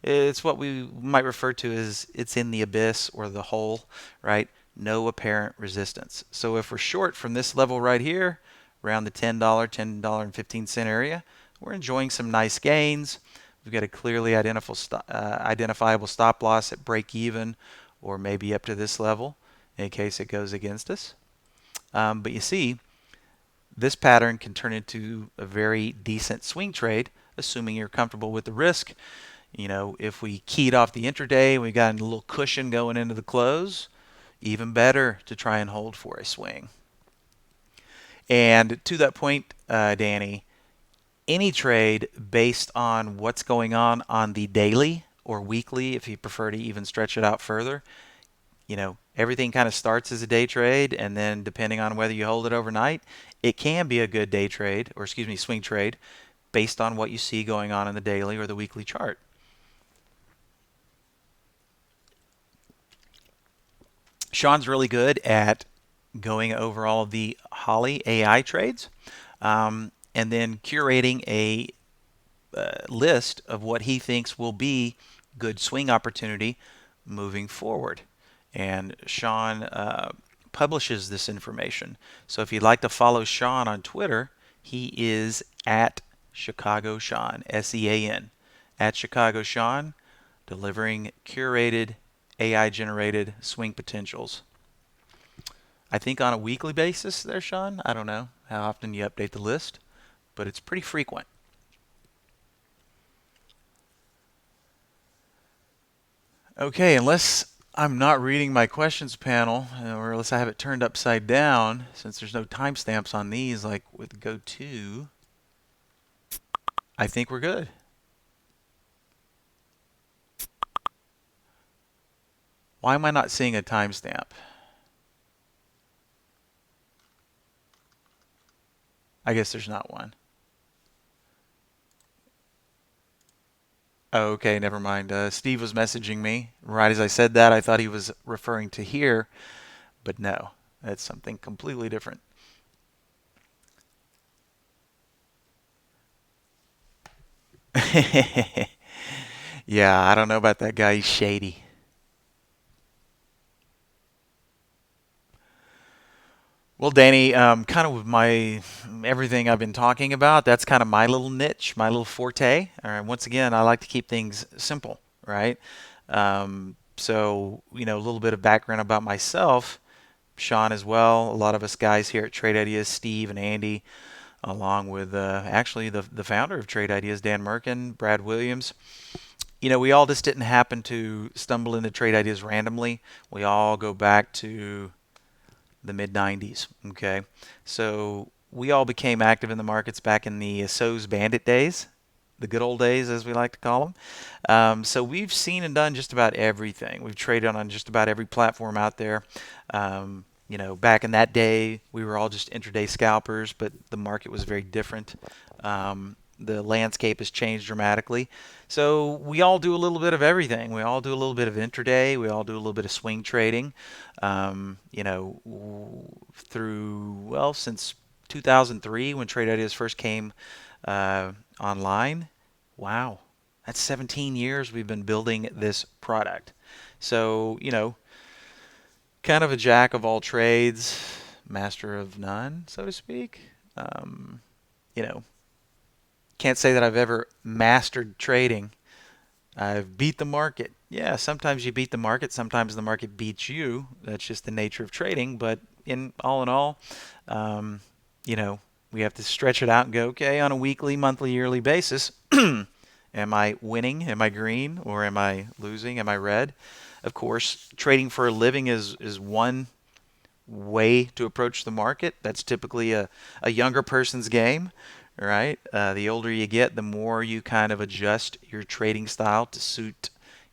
It's what we might refer to as it's in the abyss or the hole, right? No apparent resistance. So if we're short from this level right here, around the $10.15 area, we're enjoying some nice gains. We've got a clearly identifiable stop loss at break even or maybe up to this level in case it goes against us. But you see, this pattern can turn into a very decent swing trade, assuming you're comfortable with the risk. If we keyed off the intraday, we got a little cushion going into the close, even better to try and hold for a swing. And to that point, Danny, any trade based on what's going on the daily or weekly, if you prefer to even stretch it out further, everything kind of starts as a day trade, and then depending on whether you hold it overnight, it can be a good day trade, or swing trade, based on what you see going on in the daily or the weekly chart. Sean's really good at going over all of the Holly AI trades, and then curating a list of what he thinks will be good swing opportunity moving forward. And Sean publishes this information. So if you'd like to follow Sean on Twitter, he is at Chicago Sean, SEAN, at Chicago Sean, delivering curated AI generated swing potentials. I think on a weekly basis there, Sean. I don't know how often you update the list, but it's pretty frequent. Okay, unless I'm not reading my questions panel, or unless I have it turned upside down, since there's no timestamps on these like with Go2, I think we're good. Why am I not seeing a timestamp? I guess there's not one. Oh, okay, never mind. Steve was messaging me. Right as I said that, I thought he was referring to here, but no, that's something completely different. Yeah, I don't know about that guy. He's shady. Well, Danny, kind of with my everything I've been talking about, that's kind of my little niche, my little forte. All right, once again, I like to keep things simple, right? So, a little bit of background about myself, Sean as well. A lot of us guys here at Trade Ideas, Steve and Andy, along with actually the founder of Trade Ideas, Dan Merkin, Brad Williams. We all just didn't happen to stumble into Trade Ideas randomly. We all go back to the mid 90s. Okay, so we all became active in the markets back in the So's Bandit days, the good old days, as we like to call them. So we've seen and done just about everything. We've traded on just about every platform out there. Back in that day, we were all just intraday scalpers, but the market was very different. The landscape has changed dramatically. So we all do a little bit of everything. We all do a little bit of intraday. We all do a little bit of swing trading. Since 2003 when Trade Ideas first came online. Wow, that's 17 years we've been building this product. So, kind of a jack of all trades, master of none, so to speak. Um, you know, can't say that I've ever mastered trading. I've beat the market. Yeah, sometimes you beat the market, sometimes the market beats you. That's just the nature of trading. But in all, um, you know, we have to stretch it out and go, okay, on a weekly, monthly, yearly basis, am I winning? Am I green? Or am I losing? Am I red? Of course, trading for a living is one way to approach the market. That's typically a younger person's game, right? The older you get, the more you kind of adjust your trading style to suit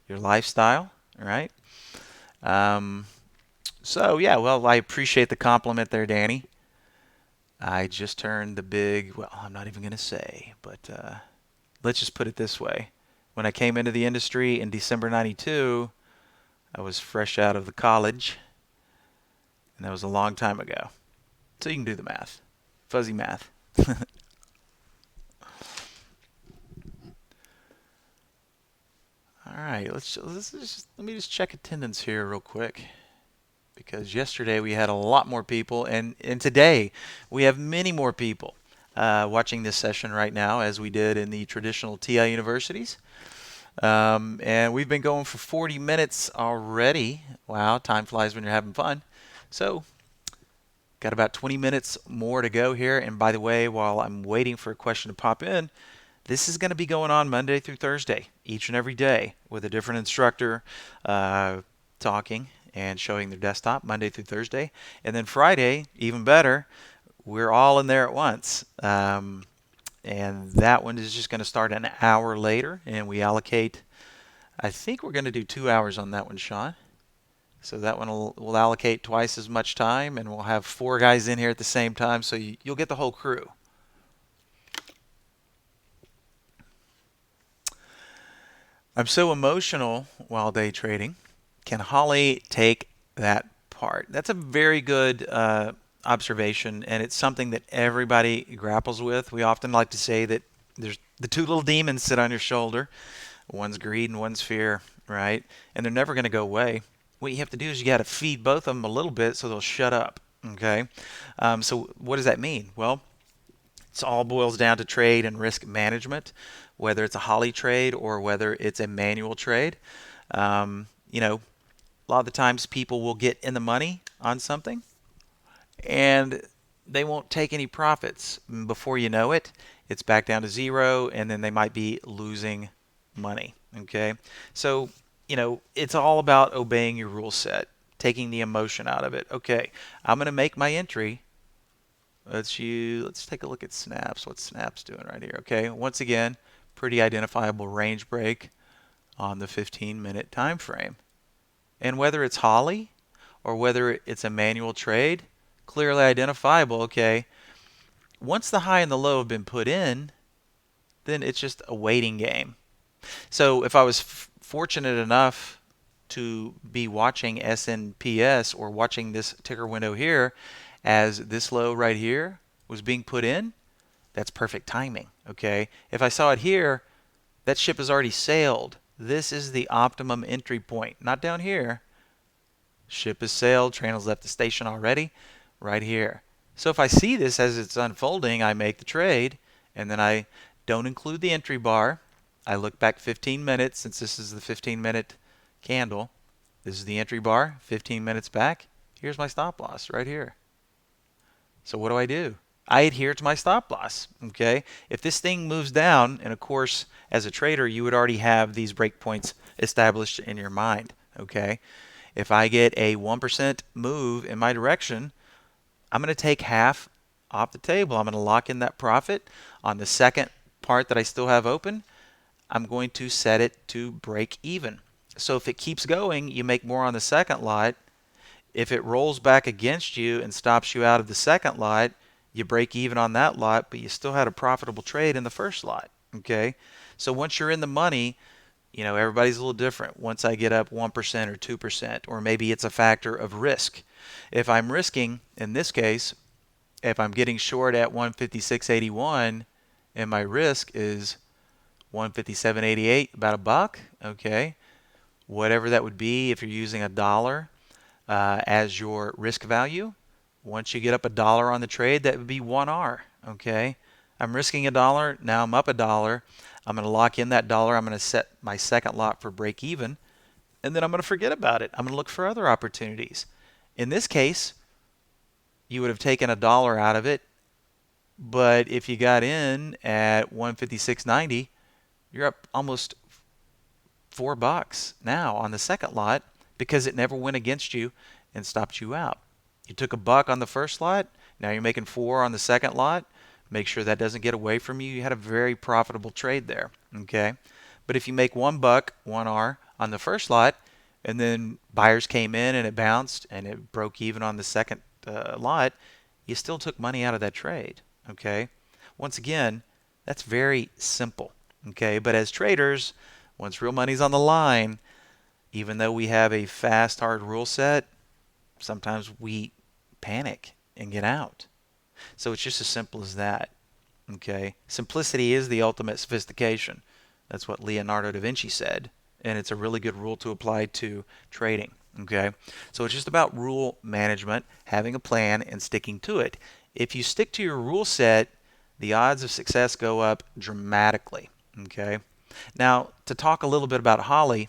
your lifestyle, right? Um, so, yeah, well, I appreciate the compliment there, Danny. I just turned the big, well, I'm not even going to say, but let's just put it this way. When I came into the industry in December 92, I was fresh out of the college, and that was a long time ago. So you can do the math. Fuzzy math. All right, let me just check attendance here real quick because yesterday we had a lot more people, and today we have many more people watching this session right now as we did in the traditional TI universities. And we've been going for 40 minutes already. Wow, time flies when you're having fun. So, got about 20 minutes more to go here. And by the way, while I'm waiting for a question to pop in, this is going to be going on Monday through Thursday, each and every day, with a different instructor talking and showing their desktop Monday through Thursday. And then Friday, even better, we're all in there at once. And that one is just going to start an hour later, and we allocate, I think we're going to do 2 hours on that one, Sean. So that one will allocate twice as much time, and we'll have four guys in here at the same time, so you'll get the whole crew. I'm so emotional while day trading. Can Holly take that part? That's a very good observation, and it's something that everybody grapples with. We often like to say that there's the two little demons sit on your shoulder. One's greed and one's fear, right? And they're never going to go away. What you have to do is you got to feed both of them a little bit so they'll shut up. Okay. So what does that mean? Well, it all boils down to trade and risk management, whether it's a Holly trade or whether it's a manual trade. Um, you know, A lot of the times people will get in the money on something and they won't take any profits. Before you know it, it's back down to zero, and then they might be losing money. Okay, so it's all about obeying your rule set, taking the emotion out of it. Okay, I'm going to make my entry. Let's take a look at snaps. What snaps doing right here? Okay, once again, pretty identifiable range break on the 15-minute time frame. And whether it's Holly or whether it's a manual trade, clearly identifiable. Okay, once the high and the low have been put in, then it's just a waiting game. So if I was fortunate enough to be watching SNPS or watching this ticker window here as this low right here was being put in, that's perfect timing. Okay, if I saw it here, that ship has already sailed. This is the optimum entry point, not down here. Ship has sailed, train has left the station already, right here. So if I see this as it's unfolding, I make the trade, and then I don't include the entry bar. I look back 15 minutes, since this is the 15-minute candle. This is the entry bar, 15 minutes back. Here's my stop loss right here. So what do? I adhere to my stop loss. Okay, if this thing moves down, and of course, as a trader, you would already have these breakpoints established in your mind. Okay, if I get a 1% move in my direction, I'm going to take half off the table. I'm going to lock in that profit on the second part that I still have open. I'm going to set it to break even. So if it keeps going, you make more on the second lot. If it rolls back against you and stops you out of the second lot, you break even on that lot, but you still had a profitable trade in the first lot. Okay, so once you're in the money, everybody's a little different. Once I get up 1% or 2%, or maybe it's a factor of risk. If I'm risking, in this case, if I'm getting short at 156.81 and my risk is 157.88, about a buck, okay, whatever that would be if you're using a dollar as your risk value. Once you get up a dollar on the trade, that would be 1R. Okay, I'm risking a dollar. Now I'm up a dollar. I'm going to lock in that dollar. I'm going to set my second lot for break even, and then I'm going to forget about it. I'm going to look for other opportunities. In this case, you would have taken a dollar out of it, but if you got in at 156.90, you're up almost $4 now on the second lot because it never went against you and stopped you out. You took a buck on the first lot, now you're making 4 on the second lot. Make sure that doesn't get away from you. You had a very profitable trade there. Okay, but if you make $1, 1R on the first lot, and then buyers came in and it bounced and it broke even on the second lot, you still took money out of that trade. Okay, once again, that's very simple. Okay, but as traders, once real money's on the line, even though we have a fast, hard rule set, sometimes we panic and get out. So it's just as simple as that. Okay, simplicity is the ultimate sophistication. That's what Leonardo da Vinci said, and it's a really good rule to apply to trading. Okay, so it's just about rule management, having a plan, and sticking to it. If you stick to your rule set, the odds of success go up dramatically. Okay, now to talk a little bit about Holly,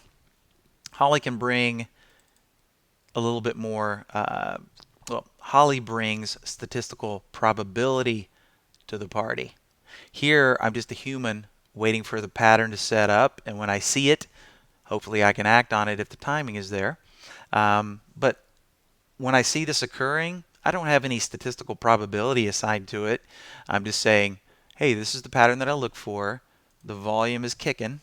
Holly can bring a little bit more. Holly brings statistical probability to the party. Here, I'm just a human waiting for the pattern to set up, and when I see it, hopefully I can act on it if the timing is there. But when I see this occurring, I don't have any statistical probability assigned to it. I'm just saying, hey, this is the pattern that I look for. The volume is kicking,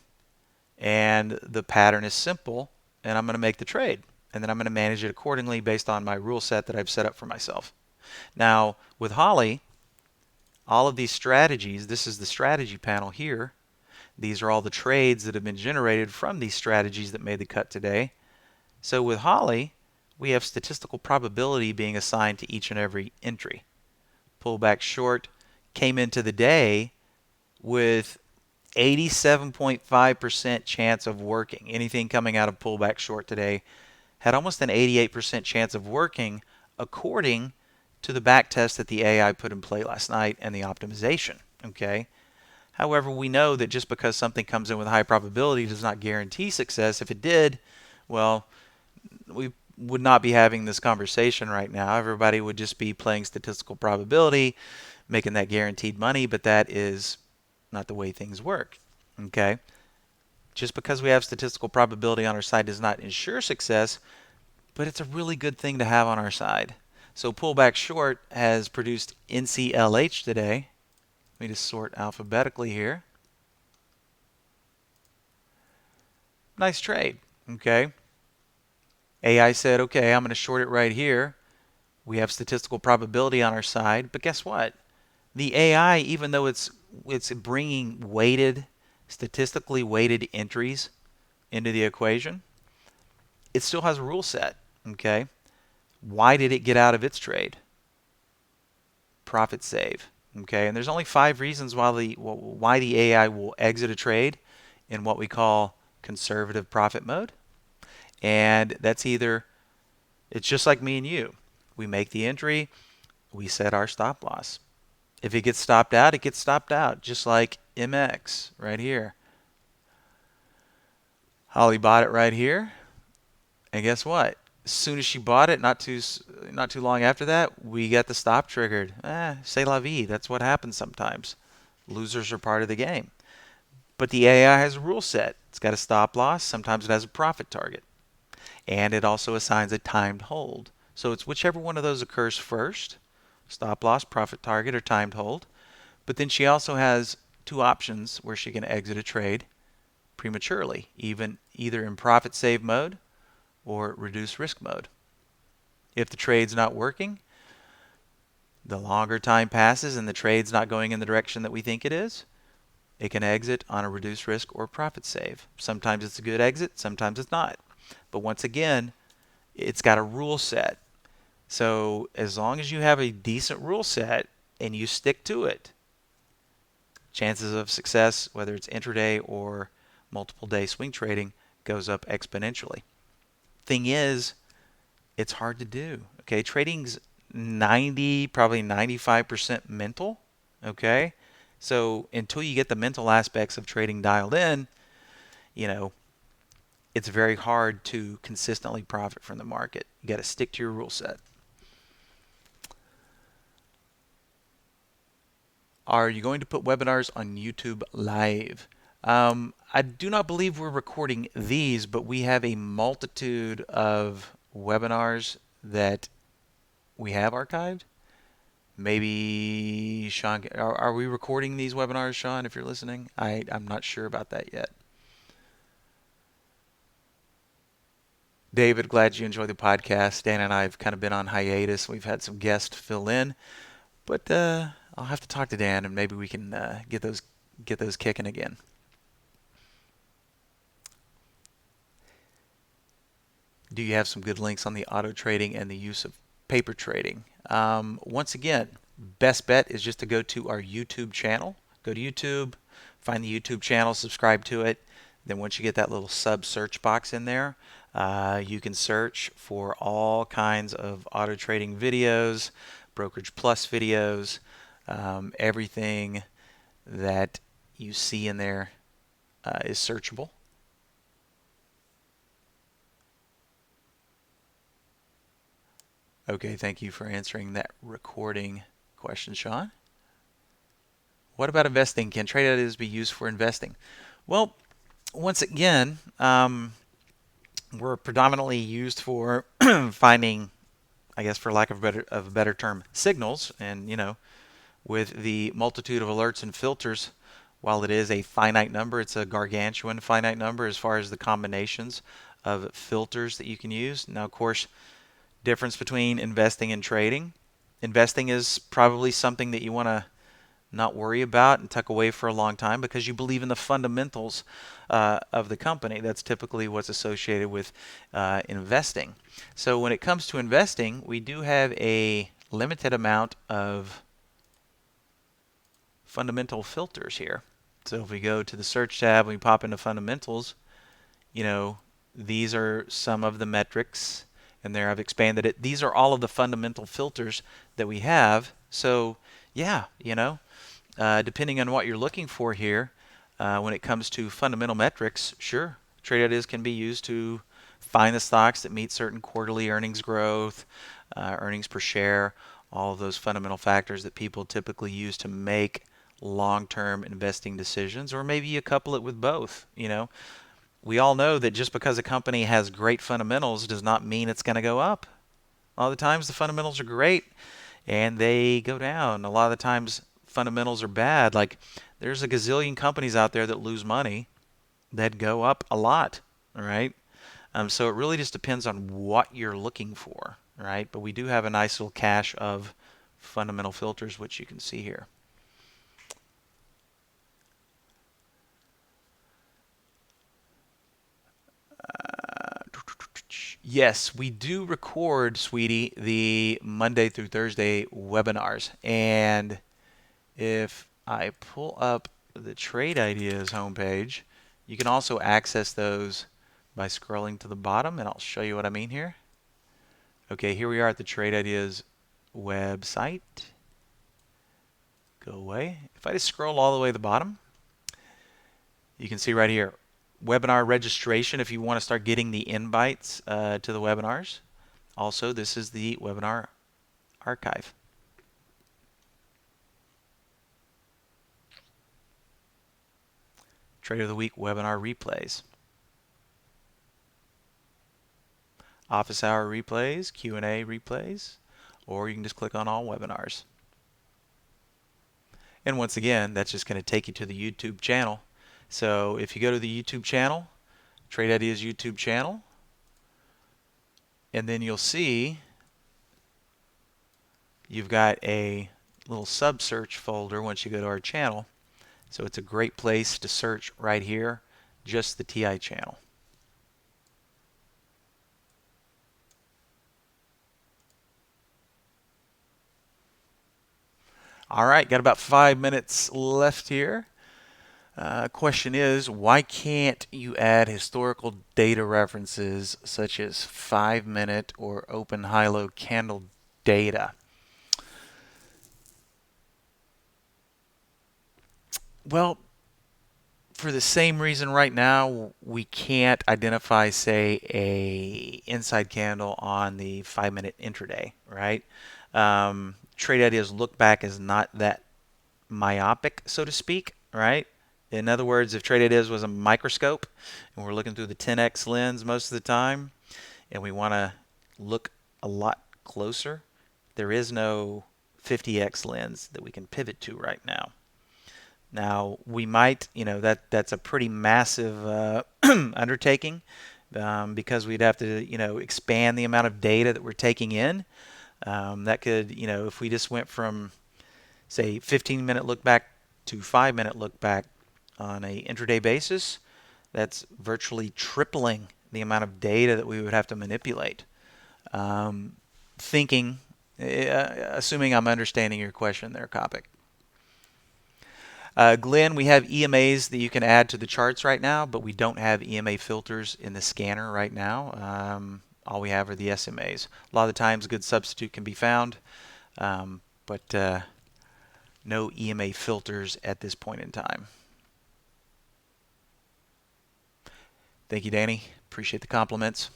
and the pattern is simple, and I'm going to make the trade. And then I'm going to manage it accordingly based on my rule set that I've set up for myself. Now, with Holly, all of these strategies, this is the strategy panel here. These are all the trades that have been generated from these strategies that made the cut today. So with Holly, we have statistical probability being assigned to each and every entry. Pullback short came into the day with 87.5% chance of working. Anything coming out of pullback short today had almost an 88% chance of working according to the back test that the AI put in play last night and the optimization. Okay. However, we know that just because something comes in with high probability does not guarantee success. If it did, well, we would not be having this conversation right now. Everybody would just be playing statistical probability, making that guaranteed money, but that is not the way things work. Okay? Just because we have statistical probability on our side does not ensure success, but it's a really good thing to have on our side. So pullback short has produced NCLH today. Let me just sort alphabetically here. Nice trade. Okay. AI said, okay, I'm going to short it right here. We have statistical probability on our side, but guess what? The AI, even though it's bringing statistically weighted entries into the equation, it still has a rule set. Okay. Why did it get out of its trade? Profit save. Okay, and there's only 5 reasons why the AI will exit a trade in what we call conservative profit mode. And that's either, it's just like me and you. We make the entry, we set our stop loss. If it gets stopped out, it gets stopped out, just like MX right here. Holly bought it right here, and guess what? As soon as she bought it, not too long after that, we got the stop triggered. C'est la vie. That's what happens sometimes. Losers are part of the game. But the AI has a rule set. It's got a stop loss. Sometimes it has a profit target. And it also assigns a timed hold. So it's whichever one of those occurs first, stop loss, profit target, or timed hold. But then she also has 2 options where she can exit a trade prematurely, either in profit save mode or reduce risk mode. If the trade's not working, the longer time passes and the trade's not going in the direction that we think it is, it can exit on a reduced risk or profit save. Sometimes it's a good exit, sometimes it's not. But once again, it's got a rule set. So as long as you have a decent rule set and you stick to it, chances of success, whether it's intraday or multiple day swing trading, goes up exponentially. Thing is, it's hard to do. Okay, trading's probably 95% mental. Okay, so until you get the mental aspects of trading dialed in, you know, it's very hard to consistently profit from the market. You got to stick to your rule set. Are you going to put webinars on YouTube Live? I do not believe we're recording these, but we have a multitude of webinars that we have archived. Maybe Sean, are we recording these webinars, Sean, if you're listening? I'm not sure about that yet. David, glad you enjoy the podcast. Dan and I have kind of been on hiatus. We've had some guests fill in, but I'll have to talk to Dan and maybe we can get those kicking again. Do you have some good links on the auto trading and the use of paper trading? Once again, best bet is just to go to our YouTube channel. Go to YouTube, find the YouTube channel, subscribe to it. Then once you get that little sub search box in there, you can search for all kinds of auto trading videos, Brokerage Plus videos, everything that you see in there is searchable. Okay, thank you for answering that recording question, Sean. What about investing? Can trade ideas be used for investing? Well, once again, we're predominantly used for finding, I guess, for lack of a better term, signals. And with the multitude of alerts and filters, while it is a finite number, it's a gargantuan finite number as far as the combinations of filters that you can use. Now, of course, difference between investing and trading. Investing is probably something that you want to not worry about and tuck away for a long time because you believe in the fundamentals of the company. That's typically what's associated with investing. So when it comes to investing, we do have a limited amount of fundamental filters here. So if we go to the search tab and we pop into fundamentals, these are some of the metrics. And there I've expanded it. These are all of the fundamental filters that we have. So yeah, depending on what you're looking for here, when it comes to fundamental metrics, sure, trade ideas can be used to find the stocks that meet certain quarterly earnings growth, earnings per share, all of those fundamental factors that people typically use to make long-term investing decisions, or maybe you couple it with both. We all know that just because a company has great fundamentals does not mean it's going to go up. A lot of the times the fundamentals are great and they go down. A lot of the times fundamentals are bad. Like there's a gazillion companies out there that lose money that go up a lot, all right? So it really just depends on what you're looking for, right? But we do have a nice little cache of fundamental filters, which you can see here. Yes, we do record, sweetie, the Monday through Thursday webinars. And if I pull up the Trade Ideas homepage, you can also access those by scrolling to the bottom, and I'll show you what I mean here. Okay, here we are at the Trade Ideas website. Go away. If I just scroll all the way to the bottom, you can see right here, webinar registration if you want to start getting the invites to the webinars. Also, this is the webinar archive. Trade of the Week webinar replays. Office hour replays, Q&A replays, or you can just click on all webinars. And once again, that's just going to take you to the YouTube channel. So if you go to the YouTube channel, Trade Ideas YouTube channel, and then you'll see you've got a little sub-search folder once you go to our channel. So it's a great place to search right here, just the TI channel. All right, got about 5 minutes left here. Question is, why can't you add historical data references such as 5-minute or open high-low candle data? Well, for the same reason right now, we can't identify, say, a inside candle on the 5-minute intraday, right? Trade Ideas look back is not that myopic, so to speak, right? In other words, if Trade Ideas was a microscope and we're looking through the 10x lens most of the time and we want to look a lot closer, there is no 50x lens that we can pivot to right now. Now, we might, that's a pretty massive undertaking because we'd have to, expand the amount of data that we're taking in. That could, if we just went from, say, 15-minute look back to 5-minute look back on a intraday basis, that's virtually tripling the amount of data that we would have to manipulate. Assuming I'm understanding your question there, Copic. Glenn, we have EMAs that you can add to the charts right now, but we don't have EMA filters in the scanner right now. All we have are the SMAs. A lot of the times a good substitute can be found, but no EMA filters at this point in time. Thank you, Danny. Appreciate the compliments.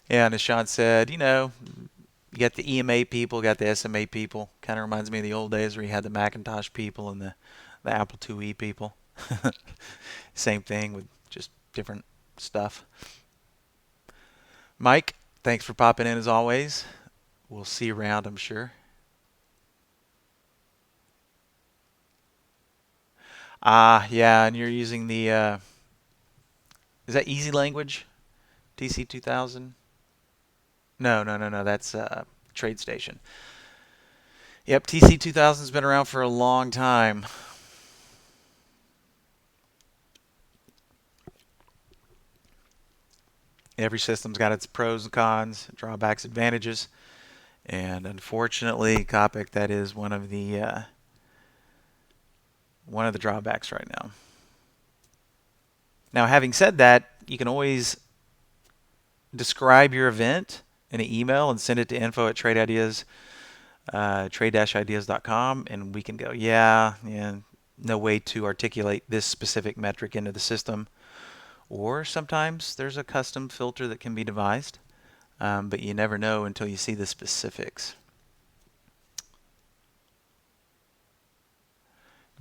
Yeah, and as Sean said, you got the EMA people, got the SMA people. Kind of reminds me of the old days where you had the Macintosh people and the Apple IIe people. Same thing with just different stuff. Mike, thanks for popping in as always. We'll see you around, I'm sure. Yeah, and you're using the, is that Easy Language? TC2000? No, that's TradeStation. Yep, TC2000's been around for a long time. Every system's got its pros and cons, drawbacks, advantages, and unfortunately, Copic, that is one of the drawbacks right now. Now, having said that, you can always describe your event in an email and send it to info@trade-ideas, trade-ideas.com, and we can go, no way to articulate this specific metric into the system, or sometimes there's a custom filter that can be devised, but you never know until you see the specifics.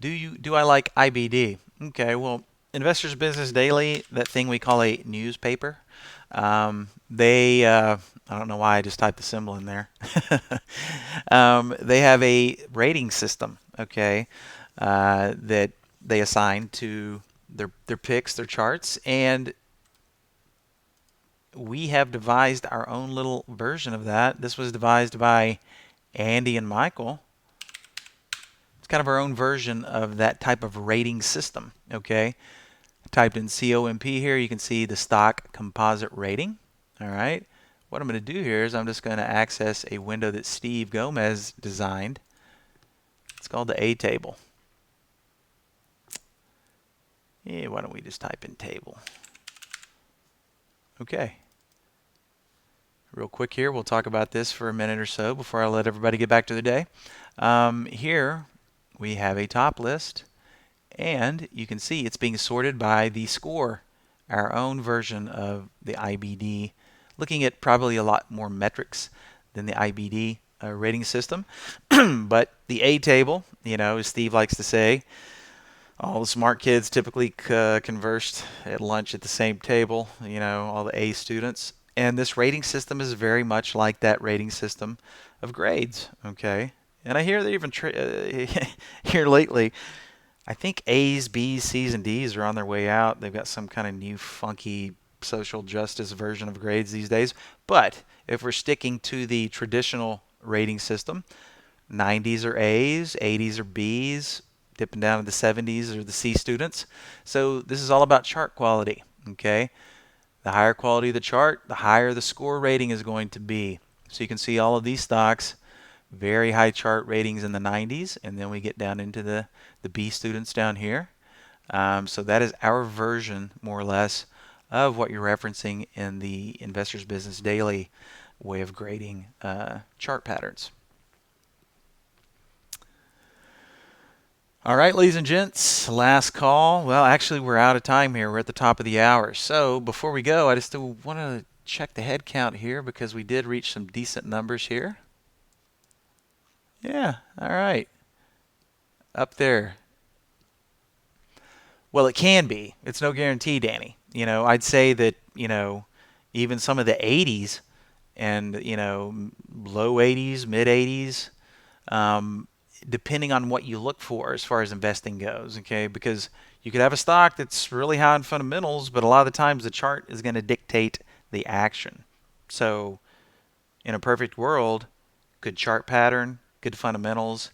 Do I like IBD? Okay, well, Investors Business Daily, that thing we call a newspaper, I don't know why I just typed the symbol in there. They have a rating system, okay, that they assign to their picks, their charts, and we have devised our own little version of that. This was devised by Andy and Michael. It's kind of our own version of that type of rating system, okay? I typed in COMP here. You can see the stock composite rating, all right? What I'm going to do here is I'm just going to access a window that Steve Gomez designed. It's called the A table. Yeah, why don't we just type in table? Okay. Real quick here, we'll talk about this for a minute or so before I let everybody get back to their day. Here we have a top list, and you can see it's being sorted by the score, our own version of the IBD, looking at probably a lot more metrics than the IBD rating system. But the A table, as Steve likes to say, all the smart kids typically conversed at lunch at the same table, all the A students. And this rating system is very much like that rating system of grades, okay? And I hear they even here lately, I think A's, B's, C's, and D's are on their way out. They've got some kind of new funky social justice version of grades these days. But if we're sticking to the traditional rating system, 90s are A's, 80s are B's, dipping down to the 70s are the C students. So this is all about chart quality, okay? The higher quality of the chart, the higher the score rating is going to be. So you can see all of these stocks, very high chart ratings in the 90s, and then we get down into the B students down here. So that is our version, more or less, of what you're referencing in the Investors Business Daily way of grading chart patterns. All right, ladies and gents, last call. Well, actually, we're out of time here. We're at the top of the hour. So before we go, I just want to check the head count here because we did reach some decent numbers here. Yeah, all right. Up there. Well, it can be. It's no guarantee, Danny. I'd say that, even some of the 80s and, low 80s, mid 80s, depending on what you look for as far as investing goes, okay? Because you could have a stock that's really high in fundamentals, but a lot of the times the chart is going to dictate the action. So in a perfect world, good chart pattern, good fundamentals,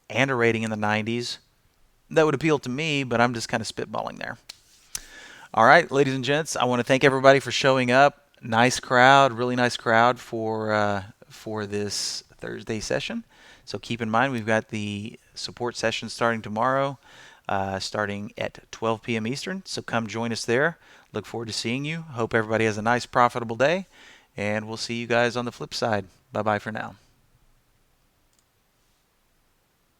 and a rating in the 90s, that would appeal to me, but I'm just kind of spitballing there. All right, ladies and gents, I want to thank everybody for showing up. Nice crowd, really nice crowd for this Thursday session. So keep in mind, we've got the support session starting tomorrow, starting at 12 p.m. Eastern. So come join us there. Look forward to seeing you. Hope everybody has a nice, profitable day, and we'll see you guys on the flip side. Bye-bye for now.